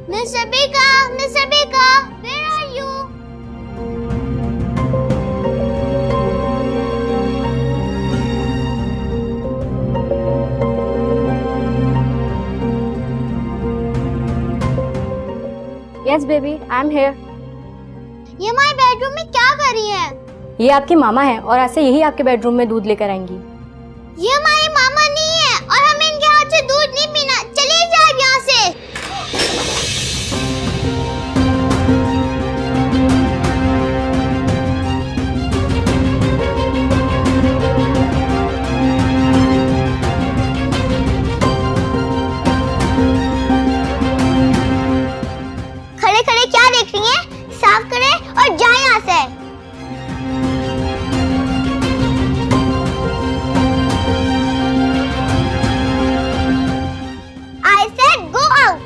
Miss Rebecca, Miss Rebecca, where are you? Yes, baby, I'm here. ये हमारे bedroom में क्या कर रही है? ये आपकी मामा है और आज से यही आपके बेडरूम में दूध लेकर आएंगी। ये हमारी मामा नहीं है और हमें इनके हाथ से दूध नहीं पीना। चलिए जाए यहाँ से। खड़े खड़े क्या देख रही हैं? साफ करें और जाए यहाँ से। I said go out.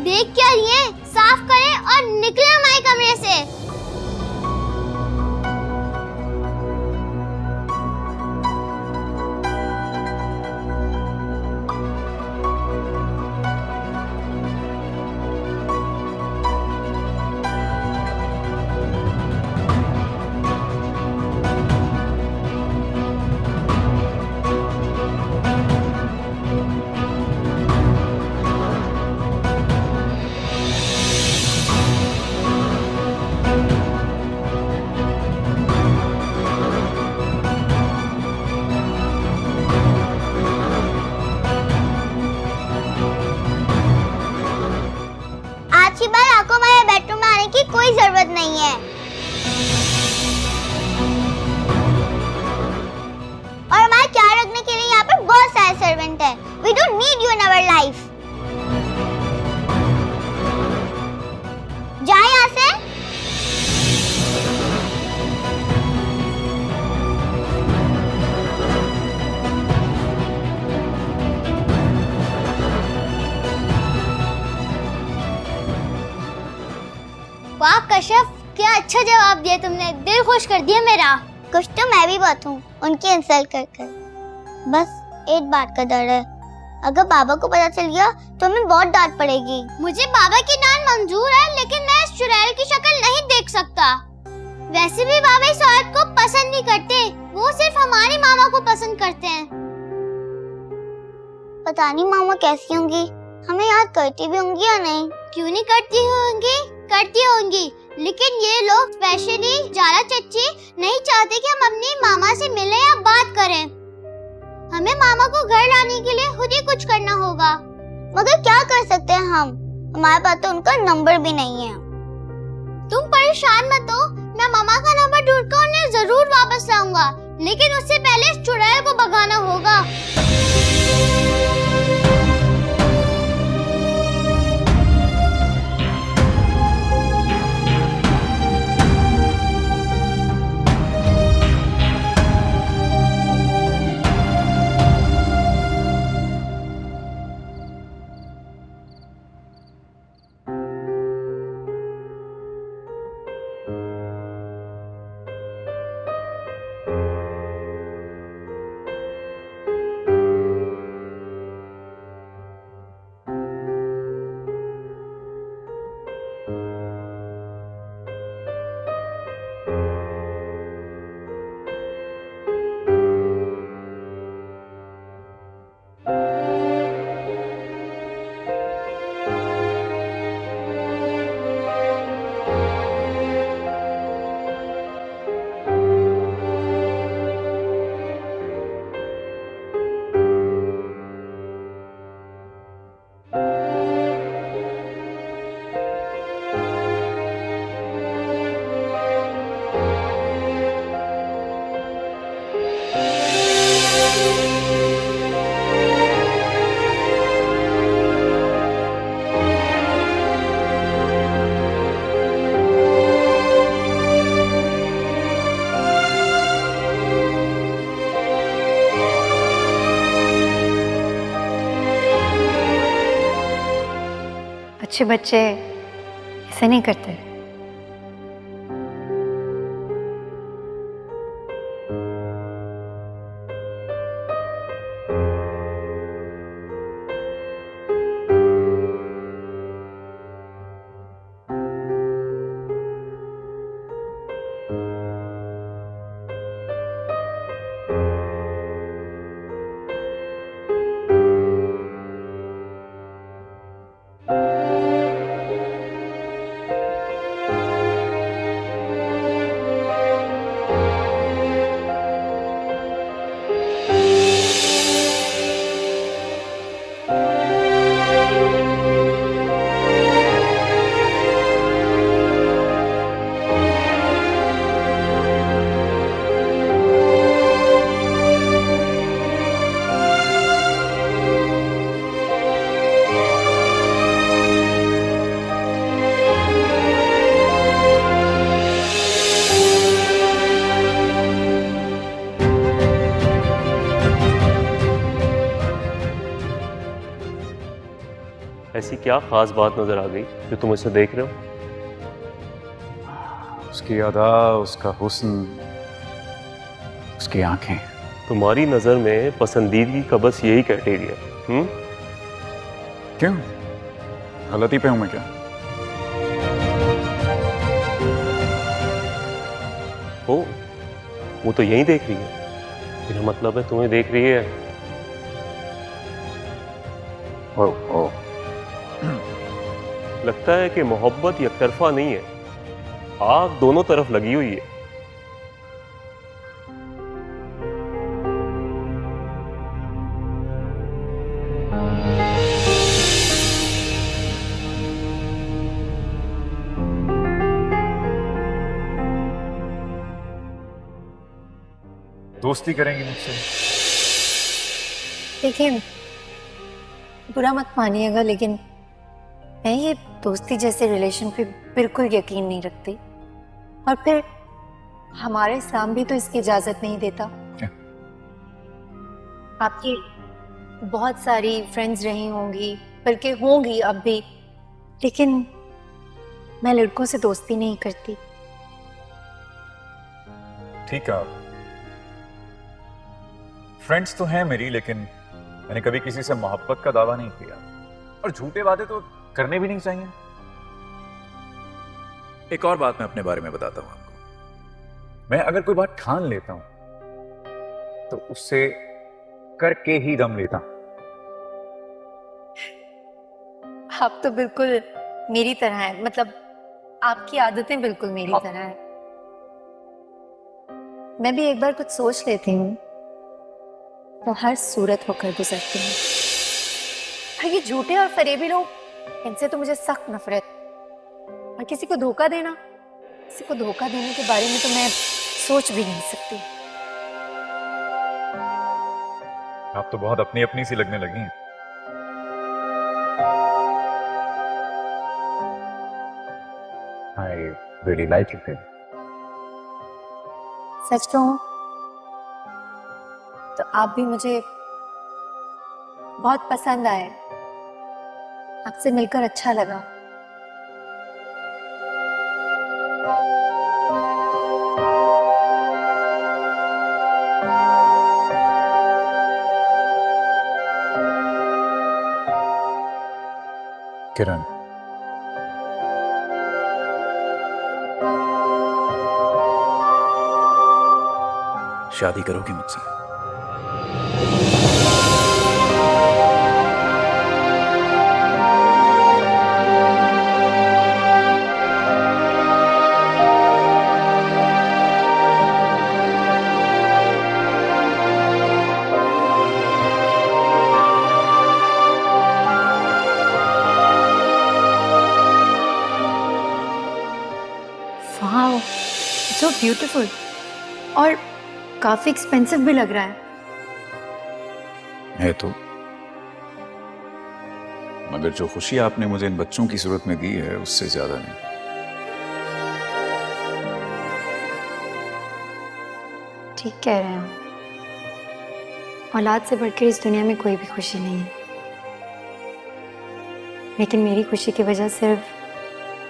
देख क्या रही हैं? साफ करें और निकले हमारे कमरे से। आज की बार आपको हमारे बेडरूम में आने की कोई जरूरत नहीं है। और हमारा ख्याल रखने के लिए यहाँ पर बहुत सारे सर्वेंट हैं। We don't need you in our life. जाए यहाँ से। वाह कश्यप, क्या अच्छा जवाब दिया तुमने। दिल खुश कर दिया मेरा। कुछ तो मैं भी बात हूँ उनकी इंसल्ट कर कर। बस एक बात का डर है, अगर बाबा को पता चल गया तो हमें बहुत डांट पड़ेगी। मुझे बाबा की डांट मंजूर है, लेकिन मैं इस चुड़ैल की शक्ल नहीं देख सकता। वैसे भी बाबा इस औरत को पसंद नहीं करते, वो सिर्फ हमारी मामा को पसंद करते हैं। पता नहीं मामा कैसी होंगी, हमें याद करती भी होंगी या नहीं। क्यों नहीं करती होंगी? करती होंगी, लेकिन ये लोग स्पेशली जारा चच्ची नहीं चाहते कि हम अपनी मामा से मिलें या बात करें। हमें मामा को घर लाने के लिए खुद ही कुछ करना होगा। मगर क्या कर सकते हैं हम? हमारे पास तो उनका नंबर भी नहीं है। तुम परेशान मत हो, मैं मामा का नंबर ढूंढकर उन्हें जरूर वापस लाऊंगा, लेकिन उससे पहले इस चुड़ैल को भगाना होगा। अच्छे बच्चे ऐसे नहीं करते। क्या खास बात नजर आ गई जो तुम इसे देख रहे हो? उसकी अदा, उसका हुस्न, उसकी आंखें। तुम्हारी नजर में पसंदीदगी का बस यही क्राइटेरिया? क्यों, गलती पे हूं मैं क्या? हो, वो तो यही देख रही है। मेरा मतलब है तुम्हें देख रही है। ओ, ओ। लगता है कि मोहब्बत एकतरफा नहीं है, आग दोनों तरफ लगी हुई है। दोस्ती करेंगी मुझसे? देखिए, बुरा मत मानिएगा, लेकिन मैं ये दोस्ती जैसे रिलेशन पे बिल्कुल यकीन नहीं रखती। और फिर हमारे इस्लाम भी तो इसकी इजाजत नहीं देता। क्या? आपकी बहुत सारी फ्रेंड्स रही होंगी, बल्कि होंगी अब भी, लेकिन मैं लड़कों से दोस्ती नहीं करती। ठीक है, फ्रेंड्स तो हैं मेरी, लेकिन मैंने कभी किसी से मोहब्बत का दावा नहीं किया, और झूठे वादे तो करने भी नहीं चाहिए। एक और बात मैं अपने बारे में बताता हूं आपको। मैं अगर कोई बात ठान लेता हूं तो उससे करके ही दम लेता हूं। आप तो बिल्कुल मेरी तरह हैं, मतलब आपकी आदतें बिल्कुल मेरी तरह हैं। मैं भी एक बार कुछ सोच लेती हूँ तो हर सूरत होकर गुजरती हूँ। और ये झूठे और फरेबी लोग, इनसे तो मुझे सख्त नफरत। और किसी को धोखा देने के बारे में तो मैं सोच भी नहीं सकती। आप तो बहुत अपनी अपनी सी लगने लगी हैं। I really like it. सच कहूं तो आप भी मुझे बहुत पसंद आए। आपसे मिलकर अच्छा लगा। किरण, शादी करोगी मुझसे? Wow, so beautiful. और काफी एक्सपेंसिव भी लग रहा है तो, मगर जो खुशी आपने मुझे इन बच्चों की सूरत में दी है उससे ज्यादा नहीं। ठीक कह रहे हैं। औलाद से बढ़कर इस दुनिया में कोई भी खुशी नहीं है, लेकिन मेरी खुशी की वजह सिर्फ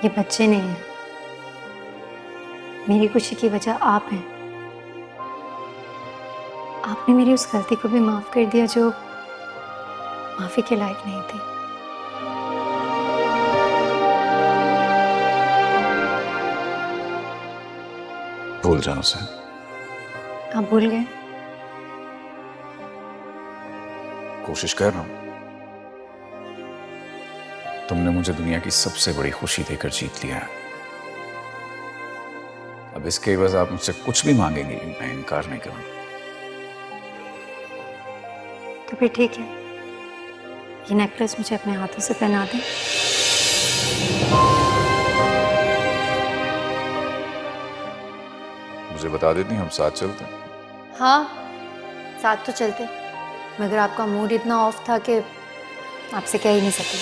ये बच्चे नहीं हैं। मेरी खुशी की वजह आप हैं। आपने मेरी उस गलती को भी माफ कर दिया जो माफी के लायक नहीं थी। भूल जाओ उसे। आप भूल गए? कोशिश कर रहा हूं। तुमने मुझे दुनिया की सबसे बड़ी खुशी देकर जीत लिया है। अब इसके एवज आप मुझसे कुछ भी मांगेंगे, मैं इनकार नहीं करूंगा। तो फिर ठीक है, ये नेकलेस मुझे अपने हाथों से पहना दें। मुझे बता देती हम साथ चलते। हाँ, साथ तो चलते, मगर आपका मूड इतना ऑफ था कि आपसे कह ही नहीं सकी।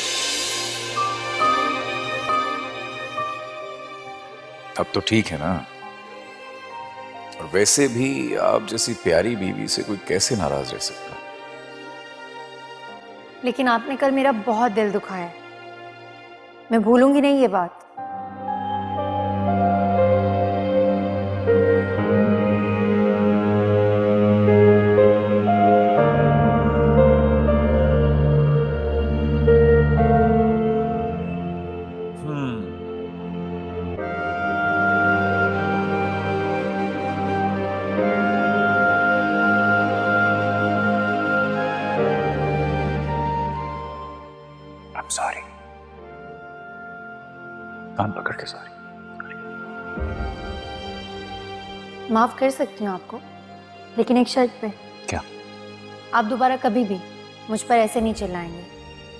अब तो ठीक है ना। और वैसे भी आप जैसी प्यारी बीवी से कोई कैसे नाराज रह सकता? लेकिन आपने कल मेरा बहुत दिल दुखाया। मैं भूलूंगी नहीं ये बात। I'm sorry. कान पकड़ के सॉरी। माफ कर सकती हूँ आपको, लेकिन एक शर्त पे। क्या? आप दोबारा कभी भी मुझ पर ऐसे नहीं चिल्लाएंगे,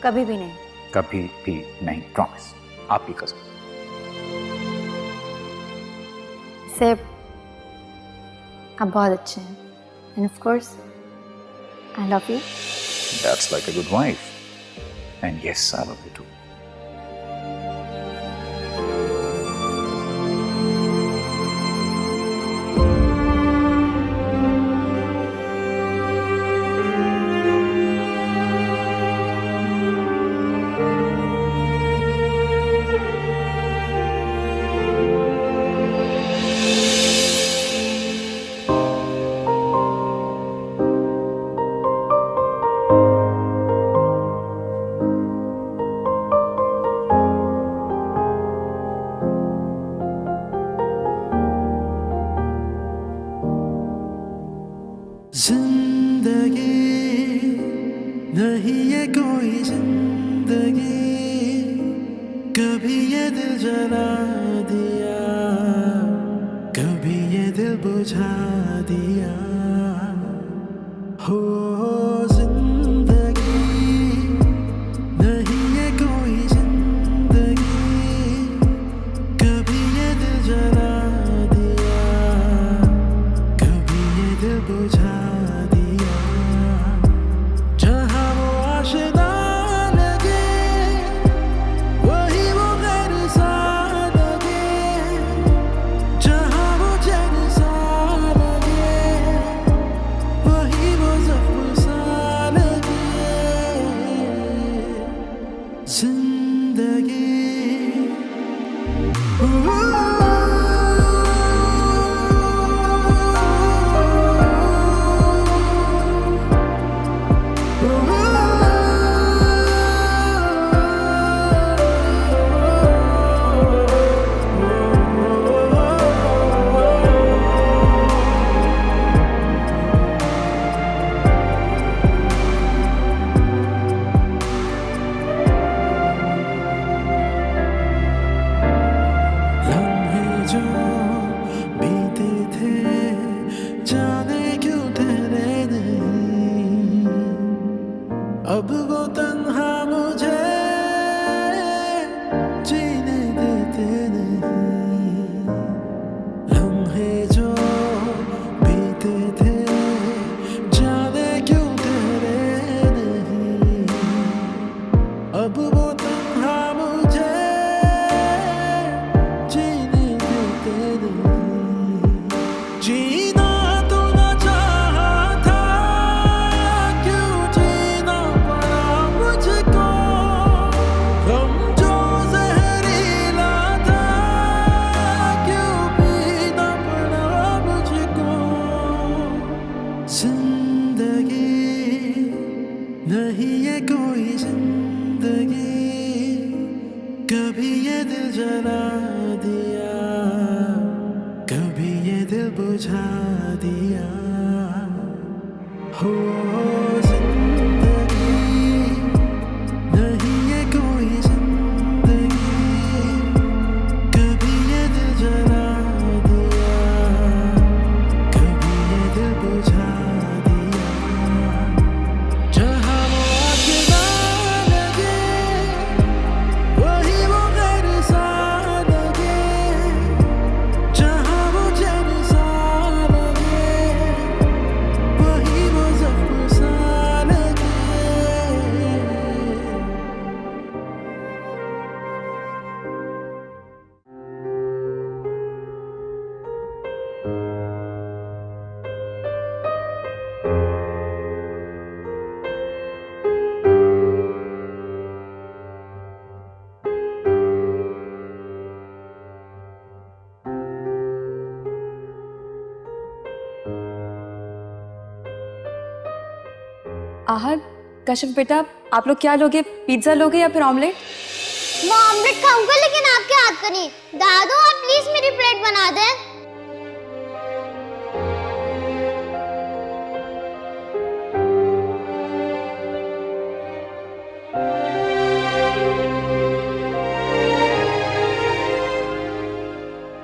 कभी भी नहीं। कभी भी नहीं, प्रॉमिस। आपकी कसम। सिर्फ आप बहुत अच्छे हैं, end of course I love you. That's like a good wife. And yes, I love you too. जिंदगी नहीं ये कोई जिंदगी, कभी ये दिल जला दिया, कभी ये दिल बुझा दिया। हो जिंदगी नहीं ये कोई जिंदगी, कभी ये दिल जला दिया, कभी ये दिल बुझा दिया। जहाँ वो आशिना लगे, वही वो गैर सा लगे, जहाँ वो चैन सा लगे, वही वो ज़ख्म सा लगे। जिंदगी लम्हे जो बीते थे, जाने क्यों ठहरे नहीं, अब वो तन्हा मुझे जीने देते नहीं। लम्हे जो बीते थे, जाने क्यों ठहरे नहीं, अब वो तन्हा मुझे जीने देते नहीं। जीना तो न चाहा था, क्यों जीना पड़ा मुझको, गम जो जहरीला था, क्यों पीना पड़ा मुझको। जिंदगी नहीं ये कोई जिंदगी, कभी ये दिल जला दिया, आहद, कशिफ बेटा, आप लोग क्या लोगे? पिज्जा लोगे या फिर ऑमलेट? मैं ऑमलेट खाऊंगा लेकिन आपके हाथ का नहीं। दादू आप प्लीज मेरी प्लेट बना दें।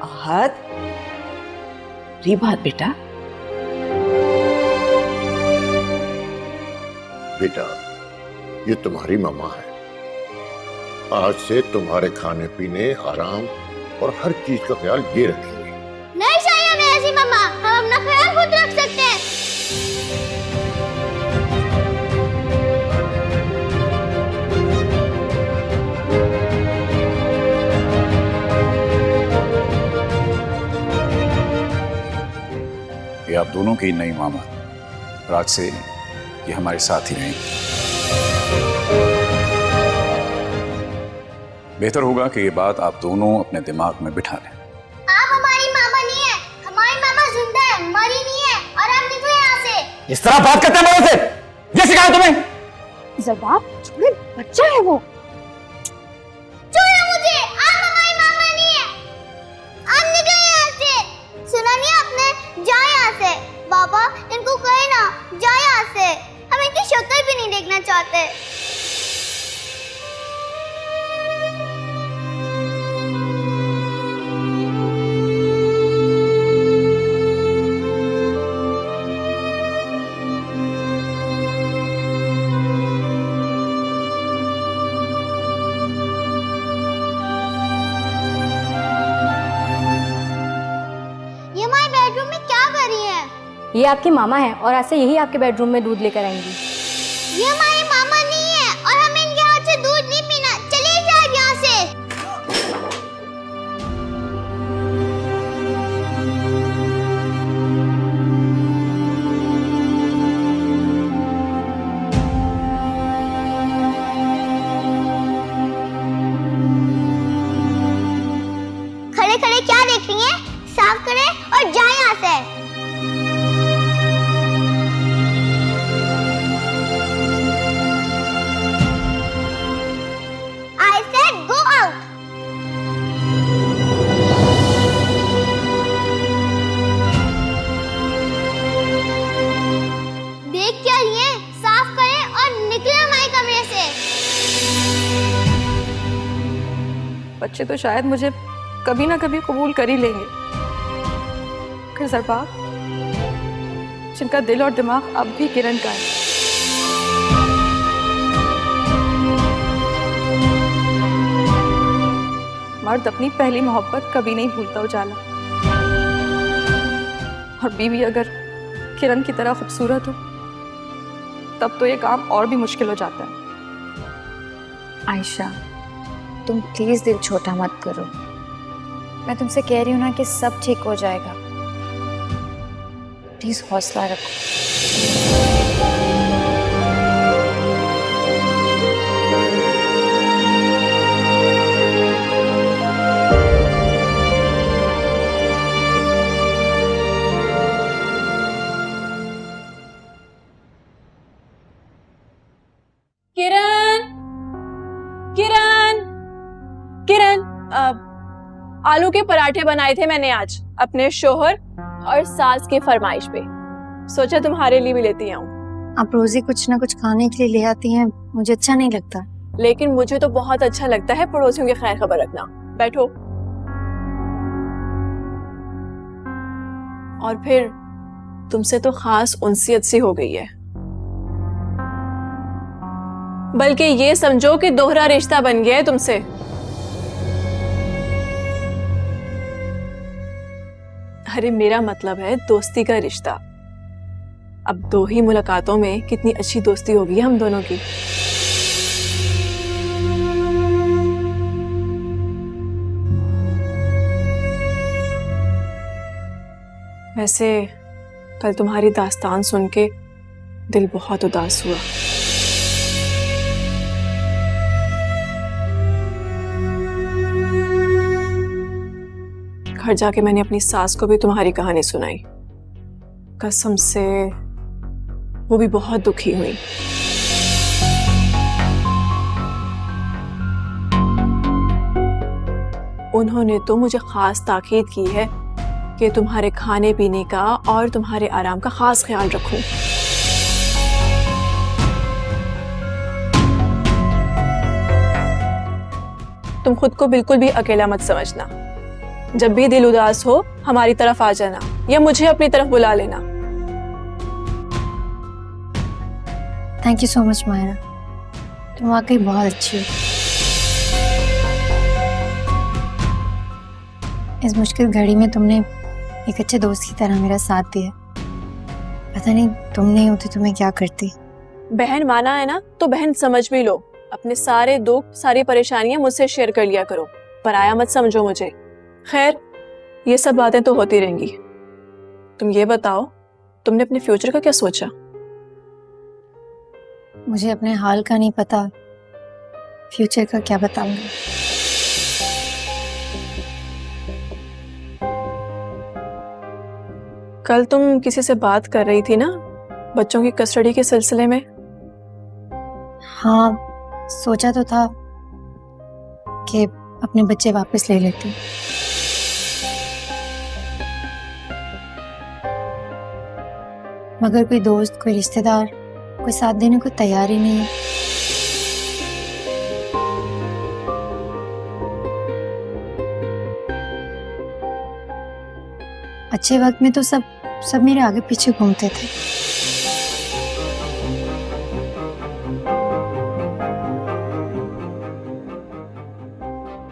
आहद, री बात बेटा। बेटा, ये तुम्हारी मम्मा है। आज से तुम्हारे खाने पीने, आराम और हर चीज का ख्याल ये रखेंगे। नहीं चाहिए हमें ऐसी मम्मा, हम अपना ख्याल खुद रख सकते हैं। ये आप दोनों की नई मामा, और आज से ये हमारे साथ ही रहेंगे। बेहतर होगा कि ये बात आप दोनों अपने दिमाग में बिठा लें। आप हमारी मामा नहीं है, हमारी मामा जिंदा है, मरी नहीं है। और आप निकले यहाँ से। इस तरह बात करते हैं बड़ों से? ये सिखाया तुम्हें? जवाब छोड़े, बच्चा है वो। छोड़ो मुझे, आप हमारी मामा नहीं है। आप निकले यहाँ से। सुना नहीं आपने? जा यहाँ से। बाबा इनको कहे ना, जा यहाँ से। हम इनकी शक्ल भी नहीं देखना चाहते। ये हमारे बेडरूम में क्या कर रही है? ये आपकी मामा है और आज से यही आपके बेडरूम में दूध लेकर आएंगी। ये हमारी मामा नहीं है और हमें इनके हाथ से दूध नहीं पीना। चलिए जाए यहाँ से। खड़े खड़े क्या देख रही हैं? साफ करें और जाए यहाँ से। I said go out. देख क्या रही हैं? साफ करें और निकले हमारे कमरे से। बच्चे तो शायद मुझे कभी ना कभी कबूल कर ही लेंगे, मगर ज़रबाब, जिनका दिल और दिमाग अब भी किरण का है, मर्द अपनी पहली मोहब्बत कभी नहीं भूलता उजाला, और बीवी अगर किरण की तरह खूबसूरत हो तब तो ये काम और भी मुश्किल हो जाता है। आयशा, तुम प्लीज दिल छोटा मत करो। मैं तुमसे कह रही हूँ ना कि सब ठीक हो जाएगा। प्लीज हौसला रखो। किरण, किरण, किरण, आलू के पराठे बनाए थे मैंने आज अपने शोहर और सास के फरमाइश पे। सोचा तुम्हारे लिए भी लेती आऊं। आप रोजी कुछ ना कुछ खाने के लिए ले आती हैं, मुझे अच्छा नहीं लगता। लेकिन मुझे तो बहुत अच्छा लगता है पड़ोसियों की खैर खबर रखना। बैठो। और फिर तुमसे तो खास उनसियत सी हो गई है, बल्कि ये समझो कि दोहरा रिश्ता बन गया है तुमसे। अरे मेरा मतलब है दोस्ती का रिश्ता। अब 2 ही मुलाकातों में कितनी अच्छी दोस्ती हो गई है हम दोनों की। वैसे कल तुम्हारी दास्तान सुन के दिल बहुत उदास हुआ। घर जाके मैंने अपनी सास को भी तुम्हारी कहानी सुनाई। कसम से वो भी बहुत दुखी हुई। उन्होंने तो मुझे खास ताकीद की है कि तुम्हारे खाने पीने का और तुम्हारे आराम का खास ख्याल रखूं। तुम खुद को बिल्कुल भी अकेला मत समझना। जब भी दिल उदास हो हमारी तरफ आ जाना या मुझे अपनी तरफ बुला लेना। Thank you so much Myra, तुम वाकई बहुत अच्छी हो। इस मुश्किल घड़ी में तुमने एक अच्छे दोस्त की तरह मेरा साथ दिया। पता नहीं तुम नहीं होती तो मैं क्या करती। बहन माना है ना तो बहन समझ भी लो। अपने सारे दुख सारी परेशानियां मुझसे शेयर कर लिया करो, पराया मत समझो मुझे। खैर ये सब बातें तो होती रहेंगी। तुम ये बताओ तुमने अपने फ्यूचर का क्या सोचा? मुझे अपने हाल का नहीं पता, फ्यूचर का क्या बताऊंगी। कल तुम किसी से बात कर रही थी ना बच्चों की कस्टडी के सिलसिले में? हाँ, सोचा तो था कि अपने बच्चे वापस ले लेती, मगर कोई दोस्त कोई रिश्तेदार कोई साथ देने को तैयार ही नहीं है। अच्छे वक्त में तो सब मेरे आगे पीछे घूमते थे।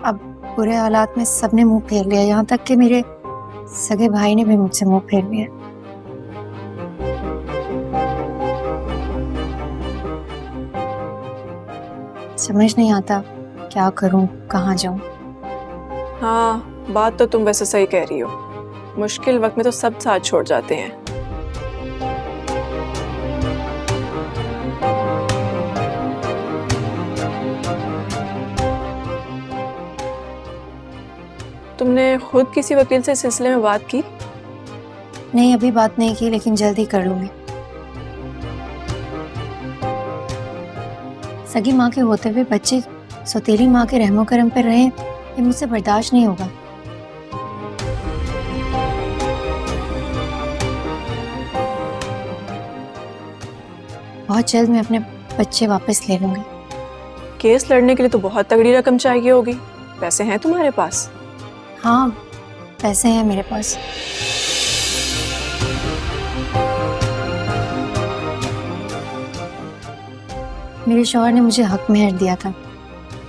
अब बुरे हालात में सबने मुंह फेर लिया, यहाँ तक कि मेरे सगे भाई ने भी मुझसे मुंह फेर लिया। समझ नहीं आता क्या करूं, कहाँ जाऊं। हाँ बात तो तुम वैसे सही कह रही हो। मुश्किल वक्त में तो सब साथ छोड़ जाते हैं। तुमने खुद किसी वकील से इस सिलसिले में बात की? नहीं, अभी बात नहीं की, लेकिन जल्दी कर लूंगी। सगी माँ के होते हुए बच्चे सौतेली माँ के रहमो करम पर रहे, ये मुझसे बर्दाश्त नहीं होगा। बहुत जल्द मैं अपने बच्चे वापस ले लूंगी। केस लड़ने के लिए तो बहुत तगड़ी रकम चाहिए होगी। पैसे हैं तुम्हारे पास? हाँ, पैसे हैं मेरे पास। मेरे शौहर ने मुझे हक मेहर दिया था।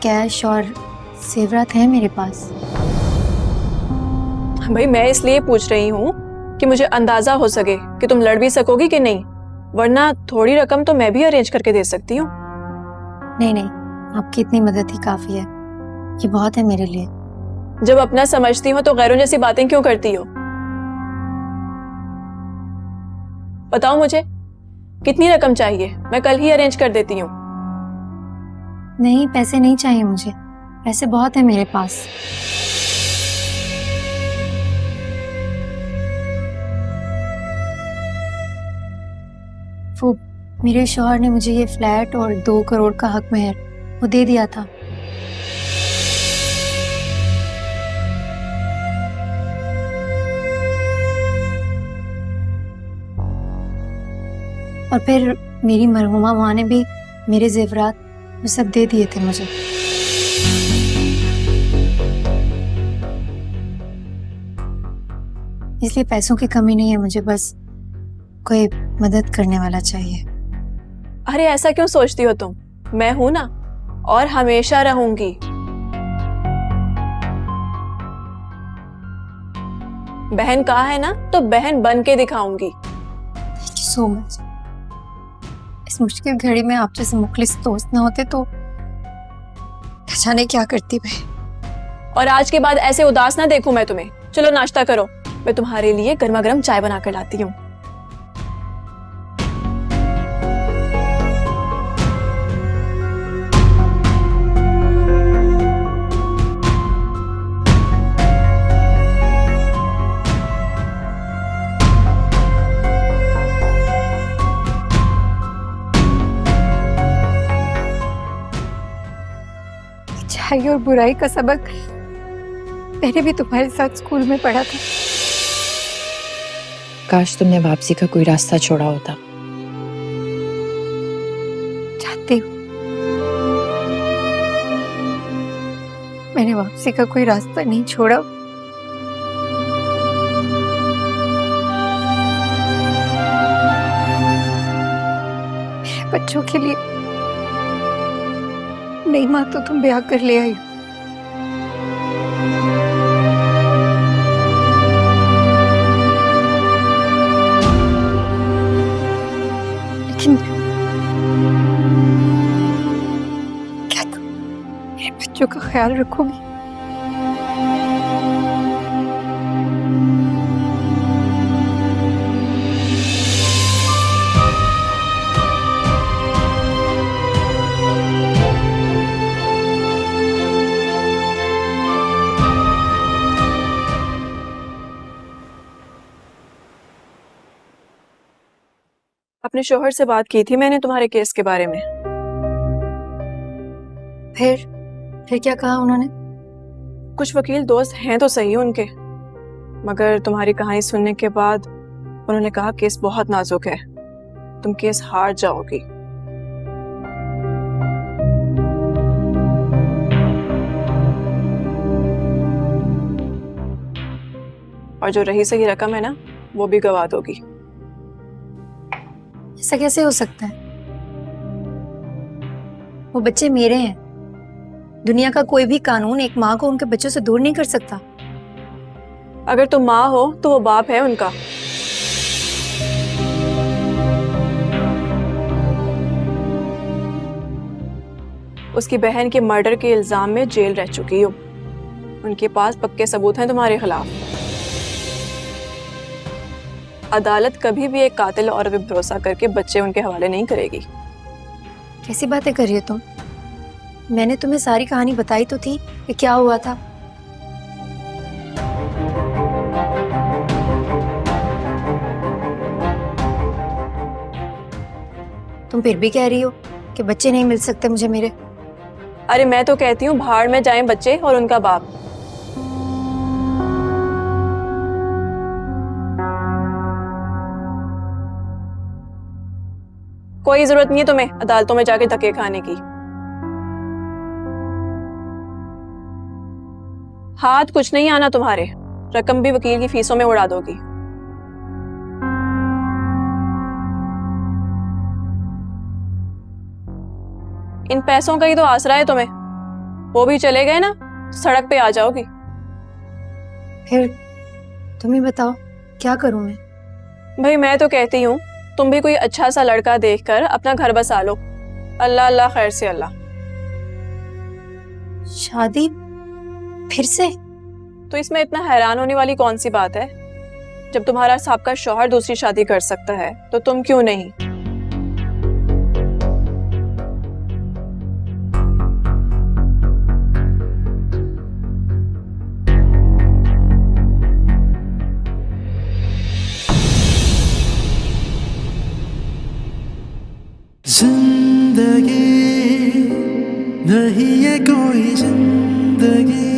कैश और जेवरात हैं मेरे पास। भाई मैं इसलिए पूछ रही हूँ कि मुझे अंदाजा हो सके कि तुम लड़ भी सकोगी कि नहीं, वरना थोड़ी रकम तो मैं भी अरेंज करके दे सकती हूँ। नहीं, आपकी इतनी मदद ही काफी है, ये बहुत है मेरे लिए। जब अपना समझती हो तो गैरों जैसी बातें क्यों करती हो? बताओ मुझे कितनी रकम चाहिए, मैं कल ही अरेंज कर देती हूँ। नहीं, पैसे नहीं चाहिए मुझे, पैसे बहुत है मेरे पास। वो मेरे शौहर ने मुझे ये फ्लैट और 2 करोड़ का हक मेहर वो दे दिया था। और फिर मेरी मरहुमा माँ ने भी मेरे जेवरात वो सब दे दिए थे मुझे। इसलिए पैसों की कमी नहीं है मुझे, बस कोई मदद करने वाला चाहिए। अरे ऐसा क्यों सोचती हो तुम? मैं हूं ना और हमेशा रहूंगी। बहन कहा है ना तो बहन बन के दिखाऊंगी। Thank you so much. इस मुश्किल घड़ी में आप जैसे मुखलिस दोस्त ना होते तो न जाने क्या करती मैं। और आज के बाद ऐसे उदास ना देखूं मैं तुम्हें। चलो नाश्ता करो, मैं तुम्हारे लिए गर्मा गर्म चाय बना कर लाती हूँ। अच्छाई और बुराई का सबक मैंने भी तुम्हारे साथ स्कूल में पढ़ा था। काश तुमने वापसी का कोई रास्ता छोड़ा होता। चाहती हूँ मैंने वापसी का कोई रास्ता नहीं छोड़ा। मेरे बच्चों के लिए नई माँ तो तुम ब्याह कर ले आई हो। लेकिन क्या तुम मेरे बच्चों का ख्याल रखोगी? अपने शोहर से बात की थी मैंने तुम्हारे केस के बारे में। फिर क्या कहा उन्होंने? कुछ वकील दोस्त हैं तो सही उनके, मगर तुम्हारी कहानी सुनने के बाद उन्होंने कहा केस बहुत नाजुक है, तुम केस हार जाओगी। और जो रही सही रकम है ना, वो भी गवा दोगी। ऐसा कैसे हो सकता है? वो बच्चे मेरे हैं। दुनिया का कोई भी कानून एक माँ को उनके बच्चों से दूर नहीं कर सकता। अगर तुम माँ हो तो वो बाप है उनका। उसकी बहन के मर्डर के इल्जाम में जेल रह चुकी हो। उनके पास पक्के सबूत हैं तुम्हारे खिलाफ। अदालत कभी भी एक कातिल और पे भरोसा करके बच्चे उनके हवाले नहीं करेगी। कैसी बातें कर रही हो तुम? मैंने तुम्हें सारी कहानी बताई तो थी कि क्या हुआ था। तुम फिर भी कह रही हो कि बच्चे नहीं मिल सकते मुझे मेरे। अरे मैं तो कहती हूँ भाड़ में जाएं बच्चे और उनका बाप। कोई जरूरत नहीं है तुम्हें अदालतों में जाके धक्के खाने की। हाथ कुछ नहीं आना तुम्हारे, रकम भी वकील की फीसों में उड़ा दोगी। इन पैसों का ही तो आसरा है तुम्हें, वो भी चले गए ना, सड़क पे आ जाओगी। फिर तुम ही बताओ क्या करूं मैं? भाई मैं तो कहती हूँ तुम भी कोई अच्छा सा लड़का देखकर अपना घर बसा लो। अल्लाह अल्लाह खैर से अल्लाह। शादी फिर से? तो इसमें इतना हैरान होने वाली कौन सी बात है? जब तुम्हारा साहब का शौहर दूसरी शादी कर सकता है तो तुम क्यों नहीं? जिंदगी नहीं है कोई जिंदगी